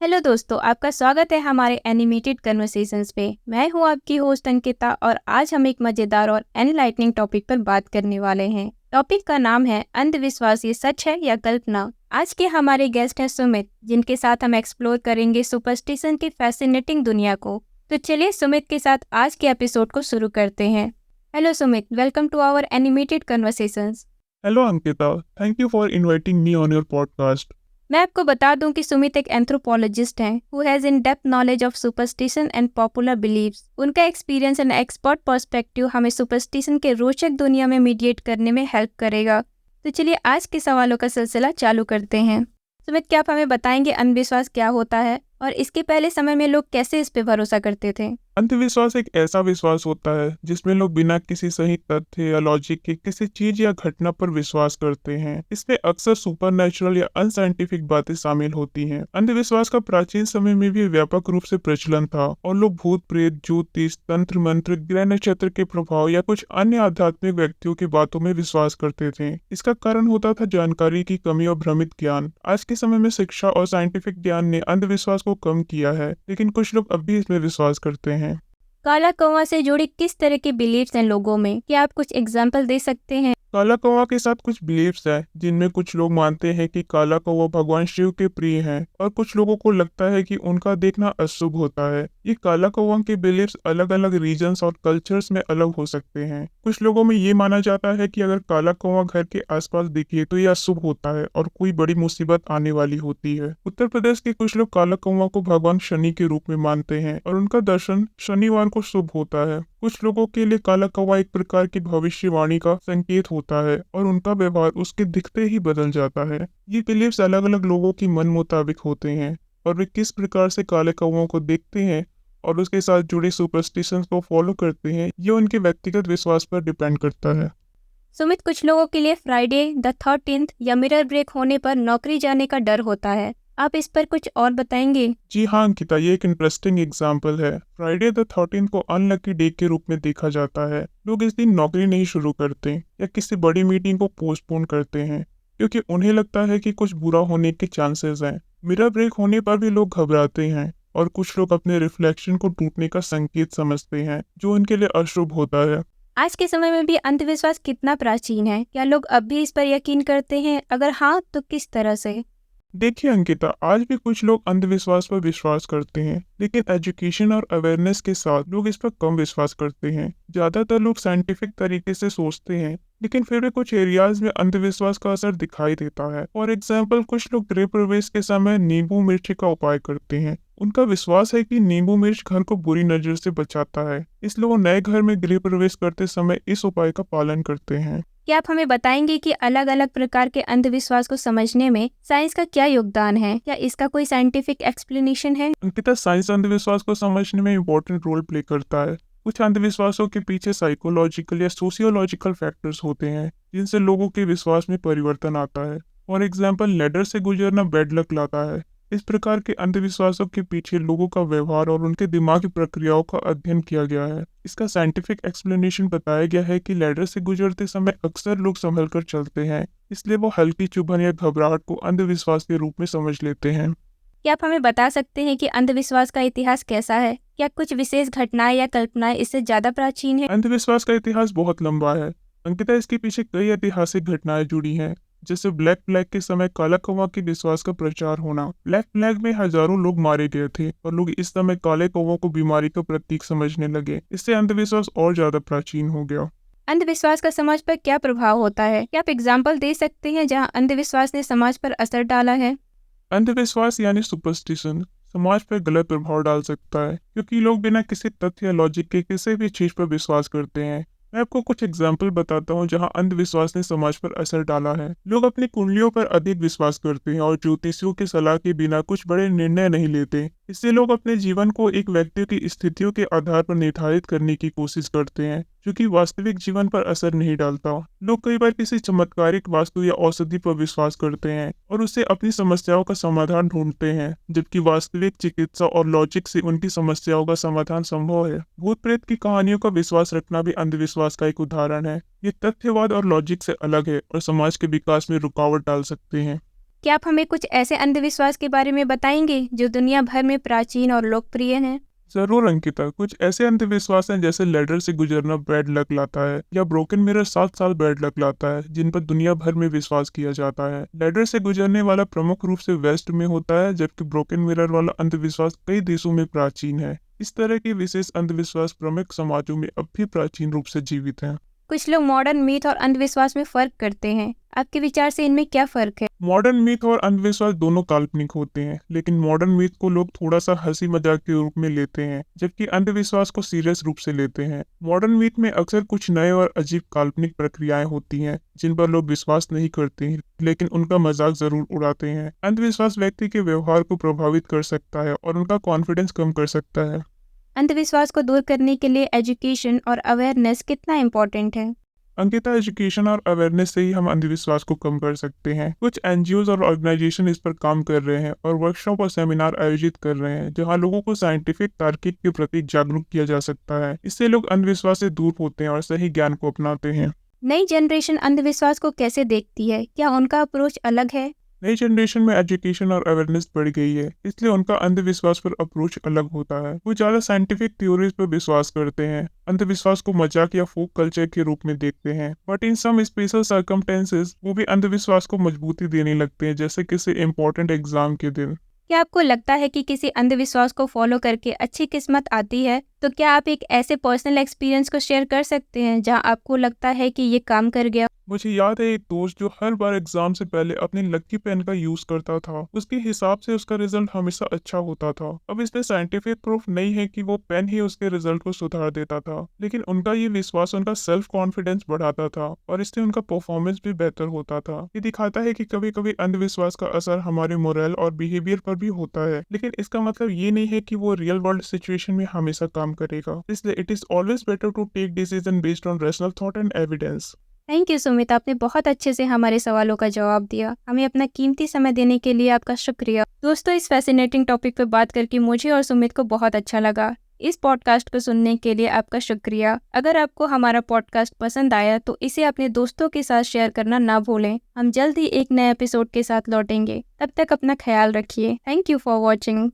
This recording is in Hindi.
हेलो दोस्तों, आपका स्वागत है हमारे एनिमेटेड कन्वर्सेशंस पे। मैं हूं आपकी होस्ट अंकिता और आज हम एक मज़ेदार और एनलाइटनिंग टॉपिक पर बात करने वाले हैं। टॉपिक का नाम है अंधविश्वास, ये सच है या कल्पना। आज के हमारे गेस्ट हैं सुमित, जिनके साथ हम एक्सप्लोर करेंगे सुपरस्टिशन की फैसिनेटिंग दुनिया को। तो चलिए सुमित के साथ आज के एपिसोड को शुरू करते हैं। Hello Sumit, welcome to our animated conversations. Hello Ankita, thank you for inviting me on your podcast. मैं आपको बता दूं कि सुमित एक एंथ्रोपोलॉजिस्ट हैं who has in depth knowledge of superstition and popular beliefs. उनका एक्सपीरियंस एंड एक्सपर्ट पर्सपेक्टिव हमें सुपरस्टिशन के रोचक दुनिया में मीडिएट करने में हेल्प करेगा। तो चलिए आज के सवालों का सिलसिला चालू करते हैं। सुमित, क्या आप हमें बताएंगे अंधविश्वास क्या होता है और इसके पहले समय में लोग कैसे इस पे भरोसा करते थे? अंधविश्वास एक ऐसा विश्वास होता है जिसमें लोग बिना किसी सही तथ्य या लॉजिक के किसी चीज या घटना पर विश्वास करते हैं। इसमें अक्सर सुपरनैचुरल या अनसाइंटिफिक बातें शामिल होती हैं। अंधविश्वास का प्राचीन समय में भी व्यापक रूप से प्रचलन था और लोग भूत प्रेत, ज्योतिष, तंत्र मंत्र, ग्रह नक्षत्र के प्रभाव या कुछ अन्य आध्यात्मिक व्यक्तियों की बातों में विश्वास करते थे। इसका कारण होता था जानकारी की कमी और भ्रमित ज्ञान। आज के समय में शिक्षा और साइंटिफिक ज्ञान ने अंधविश्वास को कम किया है, लेकिन कुछ लोग अब भी इसमें विश्वास करते हैं। काला कौवा से जुड़ी किस तरह के बिलीव्स हैं लोगों में? क्या आप कुछ एग्जाम्पल दे सकते हैं? काला कौवा के साथ कुछ बिलीफ्स हैं जिनमें कुछ लोग मानते हैं कि काला कौवा भगवान शिव के प्रिय हैं और कुछ लोगों को लगता है कि उनका देखना अशुभ होता है। ये काला कौवा के बिलीफ्स अलग अलग रीजन्स और कल्चर्स में अलग हो सकते हैं। कुछ लोगों में ये माना जाता है कि अगर काला कौवा घर के आसपास दिखे तो ये अशुभ होता है और कोई बड़ी मुसीबत आने वाली होती है। उत्तर प्रदेश के कुछ लोग काला कौवा को भगवान शनि के रूप में मानते हैं और उनका दर्शन शनिवार को शुभ होता है। कुछ लोगों के लिए काला कौवा एक प्रकार की भविष्यवाणी का संकेत होता है और उनका व्यवहार उसके दिखते ही बदल जाता है। ये बिलीव्स अलग अलग लोगों की मन मुताबिक होते हैं और वे किस प्रकार से काले कौवों को देखते हैं और उसके साथ जुड़ी सुपरस्टिशंस को फॉलो करते हैं, ये उनके व्यक्तिगत विश्वास पर डिपेंड करता है। सुमित, कुछ लोगों के लिए फ्राइडे द 13th या मिरर ब्रेक होने पर नौकरी जाने का डर होता है। आप इस पर कुछ और बताएंगे? जी हाँ अंकिता, ये एक इंटरेस्टिंग एग्जाम्पल है। फ्राइडे द 13th को अनलकी डे के रूप में देखा जाता है। लोग इस दिन नौकरी नहीं शुरू करते या किसी बड़ी मीटिंग को पोस्टपोन करते हैं क्योंकि उन्हें लगता है कि कुछ बुरा होने के चांसेस हैं। मिरर ब्रेक होने पर भी लोग घबराते हैं और कुछ लोग अपने रिफ्लेक्शन को टूटने का संकेत समझते हैं, जो उनके लिए अशुभ होता है। आज के समय में भी अंधविश्वास कितना प्राचीन है? क्या लोग अब भी इस पर यकीन करते हैं? अगर हाँ, तो किस तरह से? देखिए अंकिता, आज भी कुछ लोग अंधविश्वास पर विश्वास करते हैं, लेकिन एजुकेशन और अवेयरनेस के साथ लोग इस पर कम विश्वास करते हैं। ज्यादातर लोग साइंटिफिक तरीके से सोचते हैं, लेकिन फिर भी कुछ एरियाज में अंधविश्वास का असर दिखाई देता है। फॉर एग्जाम्पल, कुछ लोग गृह प्रवेश के समय नींबू मिर्च का उपाय करते हैं। उनका विश्वास है कि नींबू मिर्च घर को बुरी नजर से बचाता है, इसलिए वो नए घर में गृह प्रवेश करते समय इस उपाय का पालन करते हैं। क्या आप हमें बताएंगे कि अलग अलग प्रकार के अंधविश्वास को समझने में साइंस का क्या योगदान है? क्या इसका कोई साइंटिफिक एक्सप्लेनेशन है? अंकिता, साइंस अंधविश्वास को समझने में इम्पोर्टेंट रोल प्ले करता है। कुछ अंधविश्वासों के पीछे साइकोलॉजिकल या सोशियोलॉजिकल फैक्टर्स होते हैं जिनसे लोगों के विश्वास में परिवर्तन आता है। फॉर एग्जाम्पल, लैडर से गुजरना बैड लक लाता है। इस प्रकार के अंधविश्वासों के पीछे लोगों का व्यवहार और उनके दिमागी प्रक्रियाओं का अध्ययन किया गया है। इसका साइंटिफिक एक्सप्लेनेशन बताया गया है कि लैडर से गुजरते समय अक्सर लोग संभल कर चलते हैं, इसलिए वो हल्की चुभन या घबराहट को अंधविश्वास के रूप में समझ लेते हैं। क्या आप हमें बता सकते हैं कि अंधविश्वास का इतिहास कैसा है? क्या कुछ विशेष घटनाएं या कल्पनाएं इससे ज्यादा प्राचीन है? अंधविश्वास का इतिहास बहुत लंबा है अंकिता। इसके पीछे कई ऐतिहासिक घटनाएं जुड़ी हैं, जैसे ब्लैक प्लेग के समय काला कौवा के विश्वास का प्रचार होना। ब्लैक प्लेग में हजारों लोग मारे गए थे और लोग इस समय काले कौवों को बीमारी का प्रतीक समझने लगे। इससे अंधविश्वास और ज्यादा प्राचीन हो गया। अंधविश्वास का समाज पर क्या प्रभाव होता है? क्या आप एग्जाम्पल दे सकते हैं जहां अंधविश्वास ने समाज पर असर डाला है? अंधविश्वास यानी सुपरस्टिशन समाज पर गलत प्रभाव डाल सकता है क्योंकि लोग बिना किसी तथ्य या लॉजिक के किसी भी चीज पर विश्वास करते हैं। मैं आपको कुछ एग्जाम्पल बताता हूँ जहाँ अंधविश्वास ने समाज पर असर डाला है। लोग अपनी कुंडलियों पर अधिक विश्वास करते हैं और ज्योतिषियों की सलाह के बिना कुछ बड़े निर्णय नहीं लेते। इससे लोग अपने जीवन को एक व्यक्ति की स्थितियों के आधार पर निर्धारित करने की कोशिश करते हैं, जो कि वास्तविक जीवन पर असर नहीं डालता। लोग कई बार किसी चमत्कारिक वास्तु या औषधि पर विश्वास करते हैं और उससे अपनी समस्याओं का समाधान ढूंढते हैं, जबकि वास्तविक चिकित्सा और लॉजिक से उनकी समस्याओं का समाधान संभव है। भूत प्रेत की कहानियों का विश्वास रखना भी अंधविश्वास का एक उदाहरण है। ये तथ्यवाद और लॉजिक से अलग है और समाज के विकास में रुकावट डाल सकते हैं। क्या आप हमें कुछ ऐसे अंधविश्वास के बारे में बताएंगे जो दुनिया भर में प्राचीन और लोकप्रिय हैं? जरूर अंकिता, कुछ ऐसे अंधविश्वास हैं जैसे लैडर से गुजरना बैड लक लाता है, या ब्रोकन मिरर 7 साल बैड लक लाता है, जिन पर दुनिया भर में विश्वास किया जाता है। लैडर से गुजरने वाला प्रमुख रूप से वेस्ट में होता है, जबकि ब्रोकन मिरर वाला अंधविश्वास कई देशों में प्राचीन है। इस तरह के विशेष अंधविश्वास प्रमुख समाजों में अब भी प्राचीन रूप से जीवित हैं। कुछ लोग मॉडर्न मिथ और अंधविश्वास में फर्क करते हैं। आपके विचार से इनमें क्या फर्क है? मॉडर्न मिथ और अंधविश्वास दोनों काल्पनिक होते हैं, लेकिन मॉडर्न मिथ को लोग थोड़ा सा हंसी मजाक के रूप में लेते हैं, जबकि अंधविश्वास को सीरियस रूप से लेते हैं। मॉडर्न मिथ में अक्सर कुछ नए और अजीब काल्पनिक प्रक्रियाएं होती हैं, जिन पर लोग विश्वास नहीं करते हैं, लेकिन उनका मजाक जरूर उड़ाते हैं। अंधविश्वास व्यक्ति के व्यवहार को प्रभावित कर सकता है और उनका कॉन्फिडेंस कम कर सकता है। अंधविश्वास को दूर करने के लिए एजुकेशन और अवेयरनेस कितना इम्पोर्टेंट है? अंकिता, एजुकेशन और अवेयरनेस से ही हम अंधविश्वास को कम कर सकते हैं। कुछ एनजीओज और ऑर्गेनाइजेशन इस पर काम कर रहे हैं और वर्कशॉप और सेमिनार आयोजित कर रहे हैं, जहां लोगों को साइंटिफिक तार्किक के प्रति जागरूक किया जा सकता है। इससे लोग अंधविश्वास से दूर होते हैं और सही ज्ञान को अपनाते हैं। नई जनरेशन अंधविश्वास को कैसे देखती है? क्या उनका अप्रोच अलग है? नई जनरेशन में एजुकेशन और अवेयरनेस बढ़ गई है, इसलिए उनका अंधविश्वास पर अप्रोच अलग होता है। वो ज्यादा साइंटिफिक थ्योरीज पर विश्वास करते हैं, अंधविश्वास को मजाक या फोक कल्चर के रूप में देखते हैं। But in some special circumstances वो भी अंधविश्वास को मजबूती देने लगते हैं, जैसे किसी इम्पोर्टेंट एग्जाम के दिन। क्या आपको लगता है कि किसी अंधविश्वास को फॉलो करके अच्छी किस्मत आती है? तो क्या आप एक ऐसे पर्सनल एक्सपीरियंस को शेयर कर सकते हैं जहां आपको लगता है कि ये काम कर गया? मुझे याद है एक दोस्त जो हर बार एग्जाम से पहले अपनी लकी पेन का यूज करता था। उसके हिसाब से उसका रिजल्ट हमेशा अच्छा होता था। अब इसमें साइंटिफिक प्रूफ नहीं है कि वो पेन ही उसके रिजल्ट को सुधार देता था, लेकिन उनका ये विश्वास उनका सेल्फ कॉन्फिडेंस बढ़ाता था और इससे उनका परफॉर्मेंस भी बेहतर होता था। ये दिखाता है कि कभी कभी अंधविश्वास का असर हमारे मोरल और बिहेवियर पर भी होता है, लेकिन इसका मतलब ये नहीं है कि वो रियल वर्ल्ड सिचुएशन में हमेशा काम करेगा। इसलिए it is always better to take decision based on rational thought and evidence. Thank you Sumit, आपने बहुत अच्छे से हमारे सवालों का जवाब दिया। हमें अपना कीमती समय देने के लिए आपका शुक्रिया। दोस्तों, इस फैसिनेटिंग टॉपिक पर बात करके मुझे और सुमित को बहुत अच्छा लगा। इस पॉडकास्ट को सुनने के लिए आपका शुक्रिया। अगर आपको हमारा पॉडकास्ट पसंद आया तो इसे अपने दोस्तों के साथ शेयर करना ना भूलें। हम जल्द ही एक नए एपिसोड के साथ लौटेंगे। तब तक अपना ख्याल रखिए। Thank you for watching.